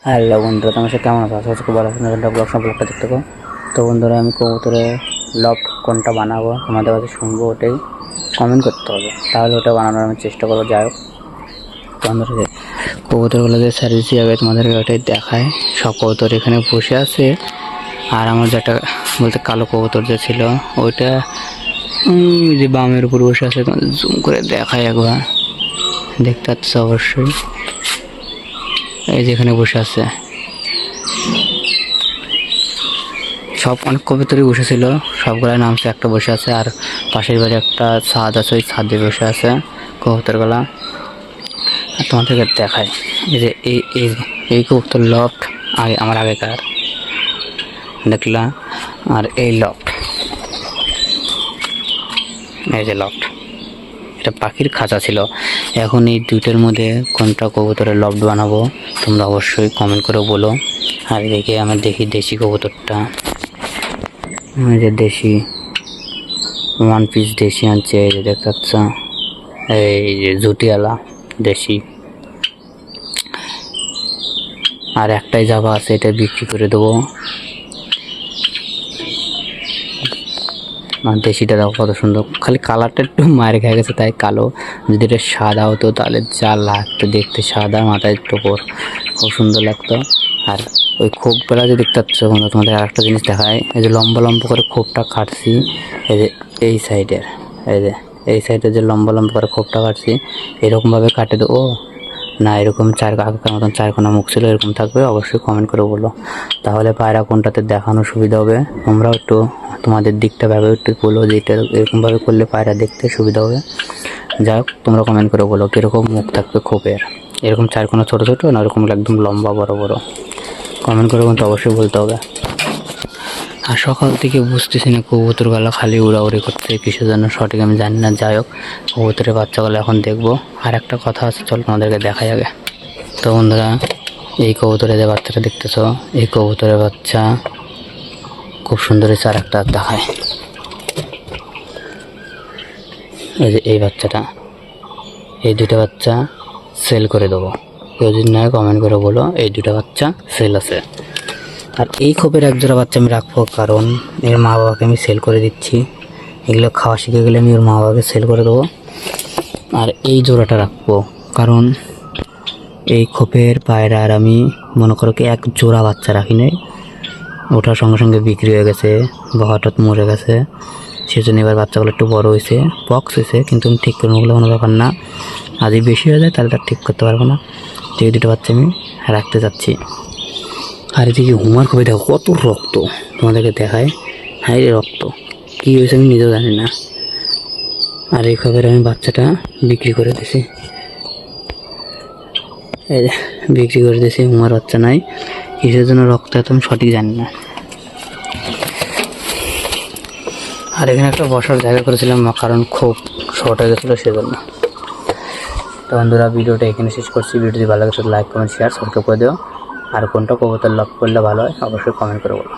Hello বন্ধুরা, তোমার সাথে কেমন আছো? আশা করছি খুব ভালো আছো। নতুন ব্লগ সম্পর্কে দেখতে থাকো। তো বন্ধুরা, আমি কবুতরের লফট কোনটা বানাবো তোমাদের কাছে শুনবো, ওটাই কমেন্ট করতে হবে, তাহলে ওটা বানানোর আমি চেষ্টা করবো। যাই হোক, তোমাদের কবুতরগুলো যে সার্ভিস যাবে তোমাদেরকে ওটাই দেখায়। সব কবুতর এখানে বসে আছে, আর আমার যেটা বলতে কালো কবুতর যে ছিল ওইটা যে বামের উপর বসে আছে, তোমাদের জুম করে দেখায় একবার, দেখতে পাচ্ছ অবশ্যই। এই যেখানে বসে আছে, সব অনেক কবুতরই বসেছিল, সবগুলাই নামছে, একটা বসে আছে। আর পাশের বাড়ি একটা ছাদ আছে, ওই ছাদে বসে আছে কবুতরগুলা। আর তোমাদেরকে দেখায়, এই যে এই কবুতর লফট আগে আমার আগেকার দেখলা। আর এই লফট, এই যে লফট, এটা পাখির খাঁচা ছিল। এখন এই দুইটার মধ্যে কোনটা কবুতরের লফট বানাবো তোমরা অবশ্যই কমেন্ট করে বলো। আর এদিকে আমি দেখি দেশি কবুতরটা, যে দেশি ওয়ান পিস দেশি আনছে, এই যে দেখতে পাচ্ছ, এই যে জুটিয়ালা দেশি। আর একটাই জাবা আছে, এটা বিক্রি করে দেবো। আর দেশিটা দেখো কত সুন্দর, খালি কালারটা একটু মায়ের খেয়ে গেছে তাই কালো। যদি এটা সাদা হতো তাহলে যা লাগতো দেখতে, সাদা মাথায় টোপর, খুব সুন্দর লাগতো। আর ওই খোপগুলা যে দেখতে পাচ্ছ বন্ধু, তোমাদের আর একটা জিনিস দেখায়, এই যে লম্বা লম্বা করে খোপটা কাটছি, এই যে এই সাইডের, এই যে এই সাইডে যে লম্বা লম্বা করে খোপটা কাটছি, এরকমভাবে কাটে দেবো না এরকম আগেকার মতন চারকোনা মুখ ছিল এরকম থাকবে? অবশ্যই কমেন্ট করে বলো, তাহলে পায়রা কোনটাতে দেখানো সুবিধা হবে। তোমরাও একটু তোমাদের দিকটা ভাবে একটু বলো যে এটা এরকমভাবে করলে পায়রা দেখতে সুবিধা হবে। যাই হোক, তোমরা কমেন্ট করে বলো কীরকম মুখ থাকবে খোপের, এরকম চারকোনা ছোটো ছোটো না এরকম একদম লম্বা বড় বড়? কমেন্ট করে কিন্তু অবশ্যই বলতে হবে। আর সকাল থেকে বুঝতেছি না, কবুতরগুলো খালি উড়াউড়ি করতে, কিছু যেন সঠিক আমি জানি না। যাই হোক, কবুতরের বাচ্চাগুলো এখন দেখবো। আর একটা কথা আছে, চল তোমাদেরকে দেখা যাবে। তো বন্ধুরা, এই কবুতরের যে বাচ্চাটা দেখতেছ, এই কবুতরের বাচ্চা খুব সুন্দর হয়েছে। আর একটা দেখায়, এই যে এই বাচ্চাটা, এই দুটো বাচ্চা সেল করে দেবো। কেউ যদি না কমেন্ট করে বলো এই দুটো বাচ্চা সেল আছে। আর এই খোপের এক জোড়া বাচ্চা আমি রাখবো, কারণ এর মা বাবাকে আমি সেল করে দিচ্ছি। এগুলো খাওয়া শিখে গেলে আমি ওর মা বাবাকে সেল করে দেবো। আর এই জোড়াটা রাখবো, কারণ এই খোপের পায়রা আর আমি মনে করো কি এক জোড়া বাচ্চা রাখি নাই, ওটার সঙ্গে সঙ্গে বিক্রি হয়ে গেছে বা হঠাৎ মরে গেছে। সেজন্য এবার বাচ্চাগুলো একটু বড় হয়েছে, পক্স হয়েছে, কিন্তু আমি ঠিক করবো বলে কোনো ব্যাপার না। আজই বেশি হয়ে যায় তাহলে তার ঠিক করতে পারবো না। তো এই দুটো বাচ্চা আমি রাখতে যাচ্ছি। আর এদিকে হুমার খোপে দেখো কত রক্ত, তোমাদেরকে দেখায়। হ্যাঁ, রক্ত কী হয়েছে আমি নিজেও জানি না। আর এই খবরে আমি বাচ্চাটা বিক্রি করে দিছি, বিক্রি করে দিয়েছি। হুমার বাচ্চা নাই, কিসের জন্য রক্ত এত আমি সঠিক জানি না। আর এখানে একটা বসার জায়গা করেছিলাম, কারণ খুব শর্ট হয়ে গেছিলো সেজন্য। তো বন্ধুরা, ভিডিওটা এখানে শেষ করছি। ভিডিও যদি ভালো লাগে লাইক কমেন্ট শেয়ার সাবস্ক্রাইব করে দিও। আর কোনটা কবুতর লক করলে ভালো হয় অবশ্যই কমেন্ট করে বলো।